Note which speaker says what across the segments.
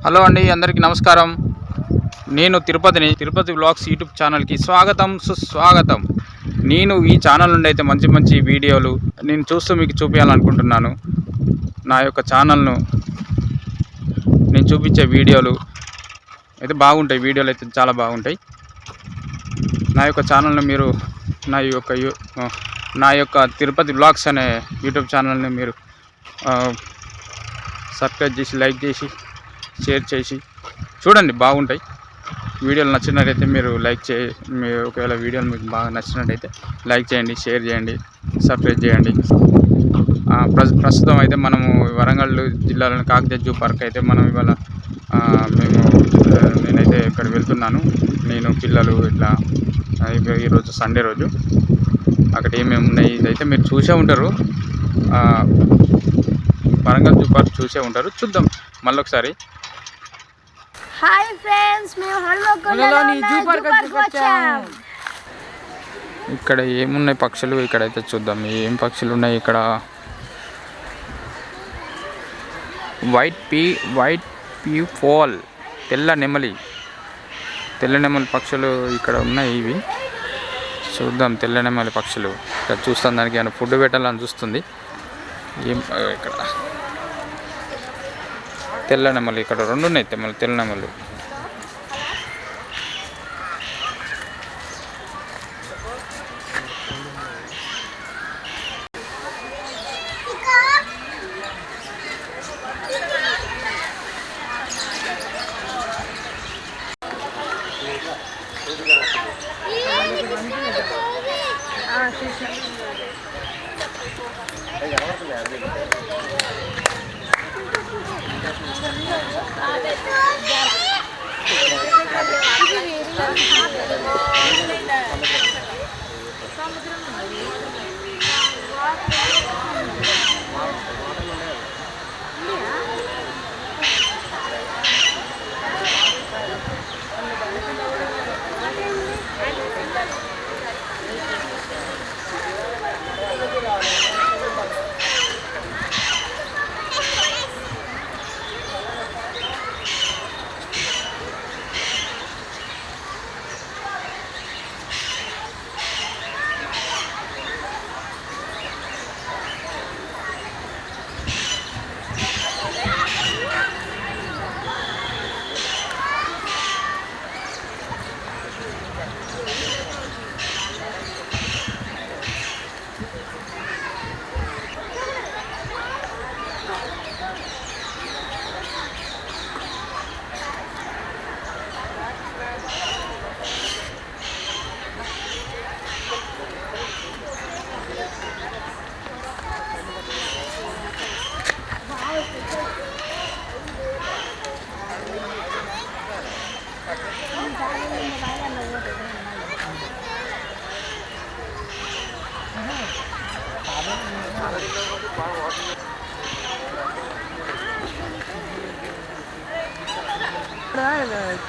Speaker 1: Hello అండి, అందరికీ నమస్కారం. నేను తిరుపతి వ్లాగ్స్ యూట్యూబ్ ఛానల్కి స్వాగతం, సుస్వాగతం. నేను ఈ ఛానల్ నుండి అయితే మంచి మంచి వీడియోలు నేను చూస్తూ మీకు చూపించాలనుకుంటున్నాను. నా యొక్క ఛానల్ను నేను చూపించే వీడియోలు అయితే బాగుంటాయి. వీడియోలు అయితే చాలా బాగుంటాయి. నా యొక్క ఛానల్ను మీరు నా యొక్క తిరుపతి వ్లాగ్స్ అనే యూట్యూబ్ ఛానల్ని మీరు సబ్స్క్రైబ్ చేసి, లైక్ చేసి, షేర్ చేసి చూడండి. బాగుంటాయి వీడియోలు. నచ్చినట్టయితే మీరు ఒకవేళ వీడియోలు మీకు బాగా నచ్చినట్టయితే లైక్ చేయండి, షేర్ చేయండి, సబ్స్క్రైబ్ చేయండి. ప్రస్తుతం అయితే మనము వరంగల్ జిల్లాలోని కాకతీయ జూ పార్క్ అయితే మనం ఇవాళ నేనైతే ఇక్కడ వెళ్తున్నాను. నేను పిల్లలు ఇట్లా ఈరోజు సండే రోజు అక్కడ ఏమేమి ఉన్నాయి ఇదైతే మీరు చూసే ఉంటారు. వరంగల్ జూ పార్క్ చూసే ఉంటారు. చూద్దాం మళ్ళీ ఒకసారి.
Speaker 2: హాయ్ ఫ్రెండ్స్, మేము హనుమకొండలోని జూ పార్క్ వచ్చాం.
Speaker 1: ఇక్కడ ఏమున్నాయి పక్షులు ఇక్కడైతే చూద్దాం. ఏం పక్షులు ఉన్నాయి ఇక్కడ? వైట్ పీ ఫాల్, తెల్ల నెమలి పక్షులు ఇక్కడ ఉన్నాయి. ఇవి చూద్దాం. తెల్ల నెమలి పక్షులు ఇక్కడ చూస్తాం. దానికి ఏమైనా ఫుడ్ పెట్టాలని చూస్తుంది. ఏం ఇక్కడ తెల్ల నెమలి, ఇక్కడ రెండు ఉన్నాయి తెల్ల నెమలు.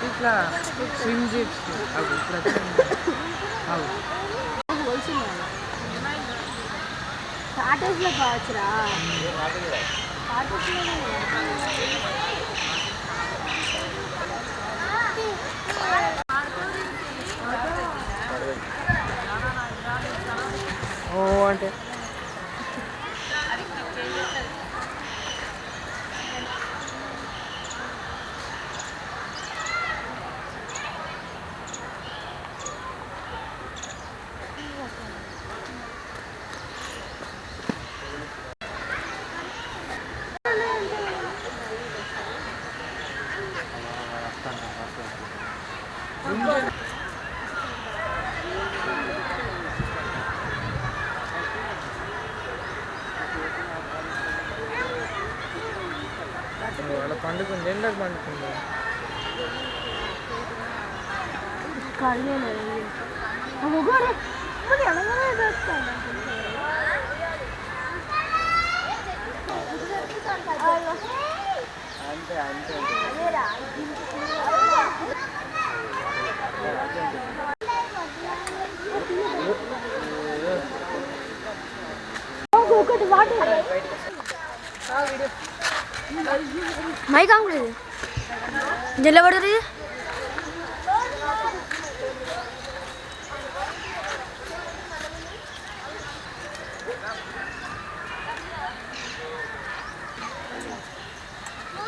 Speaker 3: ఇట్లా స్విమ్ చేయొచ్చు.
Speaker 2: కాటేజ్లో కావచ్చురా.
Speaker 3: ఓ అంటే అలా పండుకుంది. ఎండకు పండుకుంది. అంతే అంతే
Speaker 2: మైక్ ఆన్ నిలబడరు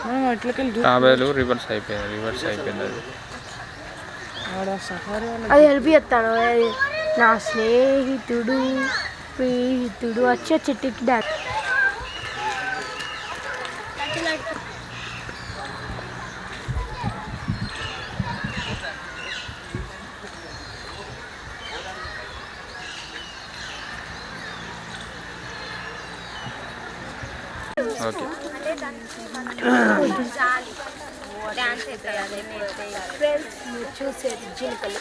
Speaker 3: మనం అట్లకెళ్ళి
Speaker 1: తాబేలు రివర్స్ అయిపోయింది అది.
Speaker 3: ఆడ సఫారీ వాళ్ళ
Speaker 2: అది హెల్ప్ చేస్తాను నా స్నేహితుడు వచ్చే చెట్టుకి డాక్
Speaker 1: ఓకే
Speaker 2: ఫ్రెండ్స్ మీరు చూసేది జింకలు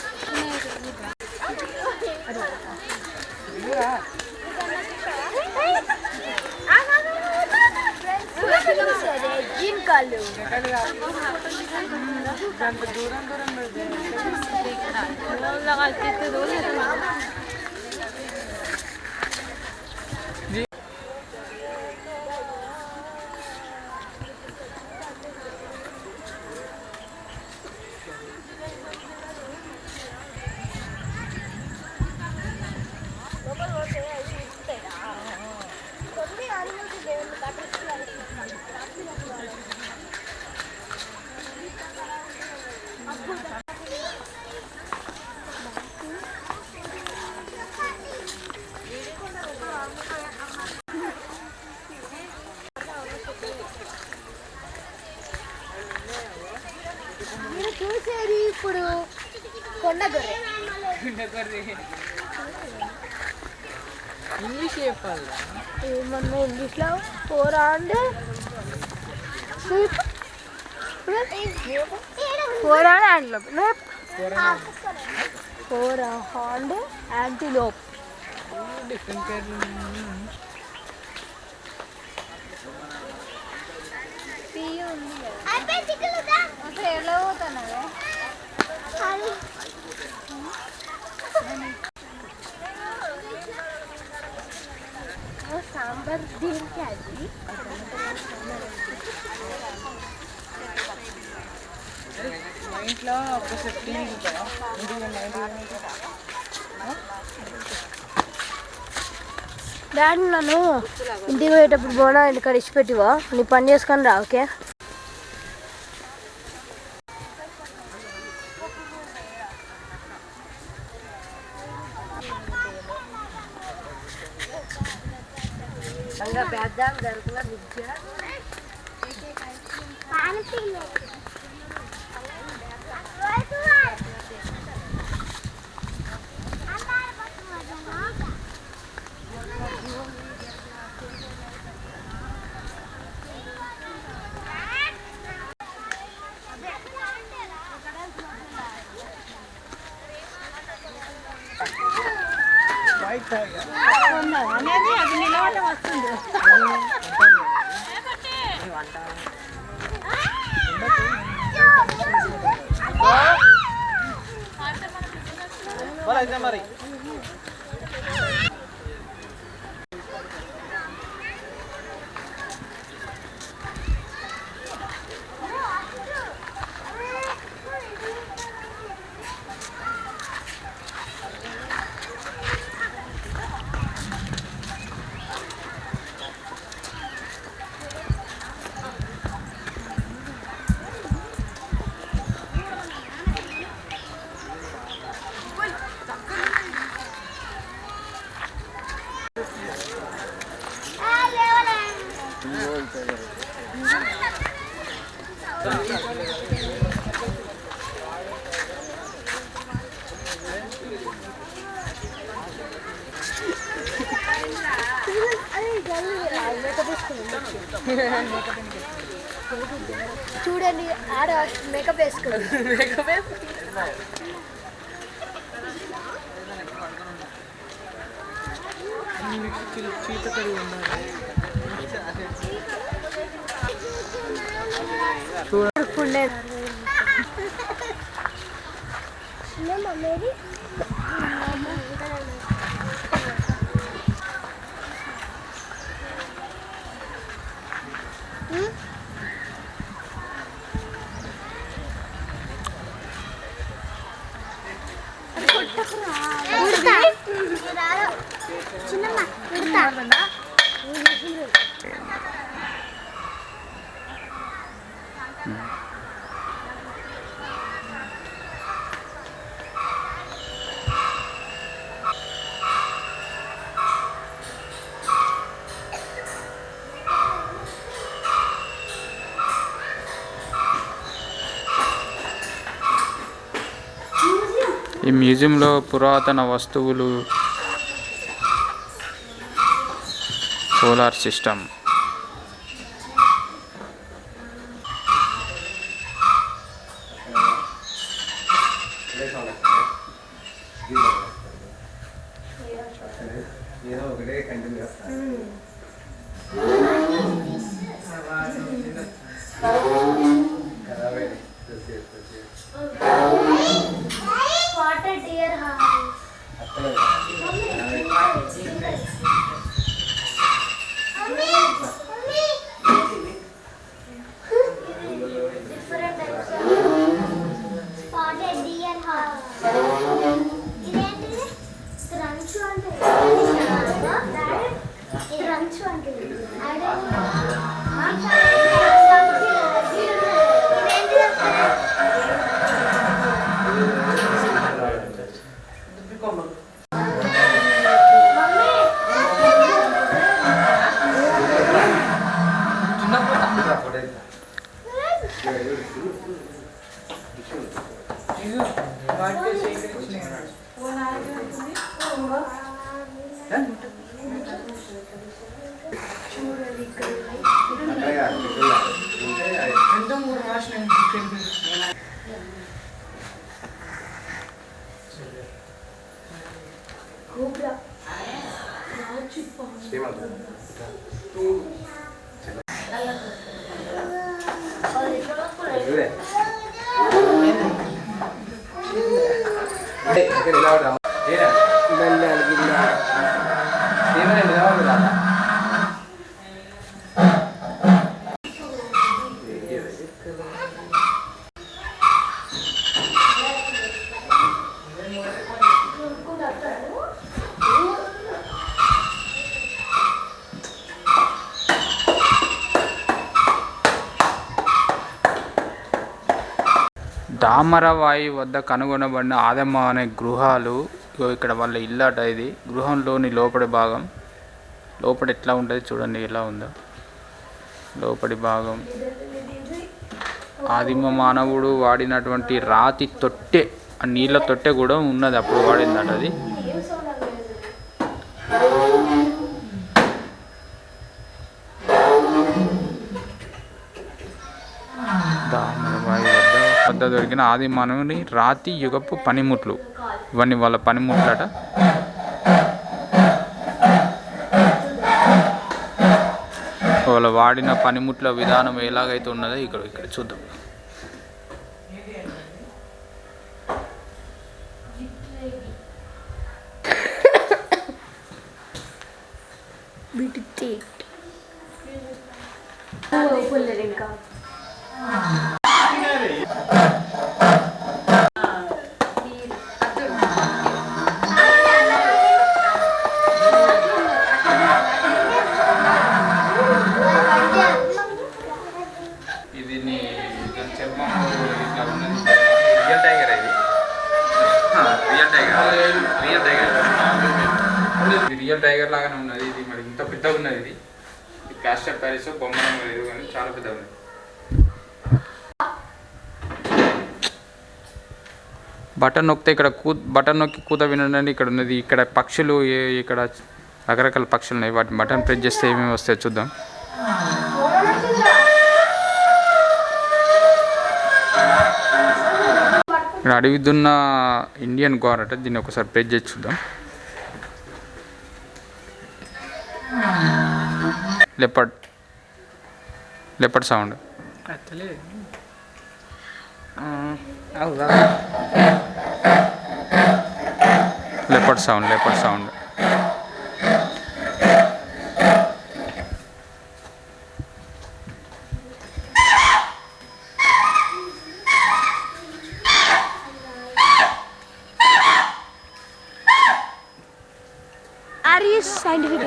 Speaker 2: చూసేది జింకలు
Speaker 3: అంత దూరం పెడితే
Speaker 2: మీరు చూసేది ఇప్పుడు కొండ గొర్రె
Speaker 3: ఇంగ్లీష్ చెప్పాలి
Speaker 2: ఏమన్నా ఇంగ్లీష్లో 4 and 4 and antelope 4 and antelope
Speaker 3: different పేర్లు
Speaker 2: సాంబార్ దీనికి అది
Speaker 3: మా ఇంట్లో ఒకసారి టీవీ చూద్దాం
Speaker 2: డాడీ నన్ను ఇంటికి పోయేటప్పుడు బోనా ఇంటికాడ ఇచ్చిపెట్టివా నీ పని చేసుకొని రా ఓకే అనేది అది నిలబడి వస్తుంది
Speaker 3: మరి
Speaker 2: చూడండి ఆడ మేకప్ వేసుకుంది
Speaker 3: చీత కడిగి ఉండాలి
Speaker 1: ఈ మ్యూజియంలో పురాతన వస్తువులు, సోలార్ సిస్టమ్, డామరవాయి వద్ద కనుగొనబడిన ఆదమ్మ అనే గృహాలు. ఇక్కడ వాళ్ళ ఇల్లు అట. ఇది గృహంలోని లోపలి భాగం. లోపల ఎట్లా ఉంటుంది చూడండి, ఎలా ఉందో లోపలి భాగం. ఆదిమ మానవుడు వాడినటువంటి రాతి తొట్టె, నీళ్ళ తొట్టె కూడా ఉన్నది, అప్పుడు వాడిందట అది. డామరవాయి వద్ద దొరికిన ఆది మానవుని రాతి యుగపు పనిముట్లు. ఇవన్నీ వాళ్ళ పనిముట్లట. వాళ్ళు వాడిన పనిముట్ల విధానం ఎలాగైతే ఉన్నదో ఇక్కడ చూద్దాం. రియల్ టైగర్ లాగానే ఉన్నది ఇది. మరి ఇంత పెద్దగా ఉన్నది ఇది. ప్లాస్టర్ ప్యారిస్ బొమ్మ లేదు కానీ చాలా పెద్దగా ఉన్నది. బటన్ నొక్కితే ఇక్కడ బటన్ నొక్కి కూత వినండి. ఇక్కడ ఉన్నది. ఇక్కడ పక్షులు, ఇక్కడ రకరకాల పక్షులు ఉన్నాయి. వాటిని బటన్ ప్రెస్ చేస్తే ఏమేమి వస్తాయో చూద్దాం. ఇక్కడ అడవి దున్న ఇండియన్ గోర్ అట. దీన్ని ఒకసారి ప్రెస్ చేసి చూద్దాం. Leopard sound. Leopard sound.
Speaker 2: Are you scientific?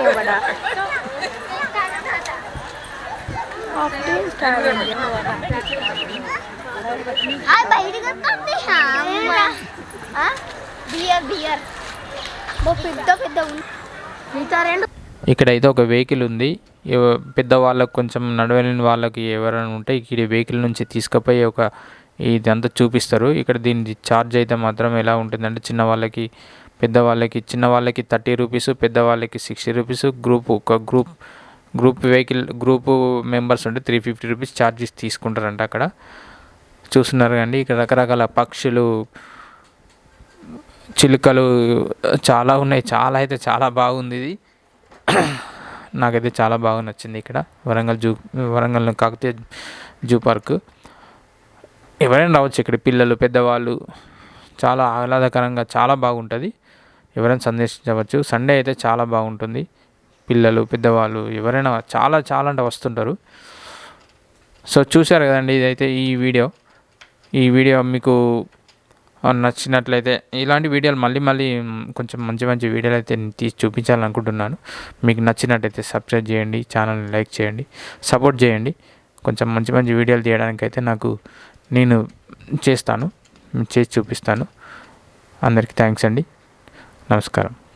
Speaker 1: ఇక్కడైతే ఒక వెహికల్ ఉంది. పెద్దవాళ్ళకు కొంచెం నడవలేని వాళ్ళకి ఎవరైనా ఉంటే ఇక్కడ వెహికల్ నుంచి తీసుకుపోయి ఇదంతా చూపిస్తారు. ఇక్కడ దీని ఛార్జ్ అయితే మాత్రం ఎలా ఉంటుందంటే చిన్నవాళ్ళకి చిన్నవాళ్ళకి 30 రూపీస్, పెద్దవాళ్ళకి 60 rupees. Group vehicle group members ఉంటే 350 రూపీస్ ఛార్జెస్ తీసుకుంటారంట. అక్కడ చూస్తున్నారు కండి, ఇక్కడ రకరకాల పక్షులు, చిలుకలు చాలా ఉన్నాయి. చాలా బాగుంది ఇది. నాకైతే చాలా బాగా నచ్చింది ఇక్కడ వరంగల్ కాకతీయ జూ పార్క్. ఎవరైనా రావచ్చు ఇక్కడ, పిల్లలు పెద్దవాళ్ళు. చాలా ఆహ్లాదకరంగా చాలా బాగుంటుంది. ఎవరైనా సందర్శించవచ్చు. సండే అయితే చాలా బాగుంటుంది. పిల్లలు పెద్దవాళ్ళు ఎవరైనా చాలా అంటే వస్తుంటారు. సో చూశారు కదండి, ఇదైతే ఈ వీడియో మీకు నచ్చినట్లయితే ఇలాంటి వీడియోలు మళ్ళీ కొంచెం మంచి వీడియోలు అయితే తీసి చూపించాలనుకుంటున్నాను. మీకు నచ్చినట్టయితే సబ్స్క్రైబ్ చేయండి, ఛానల్ని లైక్ చేయండి, సపోర్ట్ చేయండి. కొంచెం మంచి వీడియోలు తీయడానికైతే నేను చేసి చూపిస్తాను. అందరికీ థ్యాంక్స్ అండి. నమస్కారం.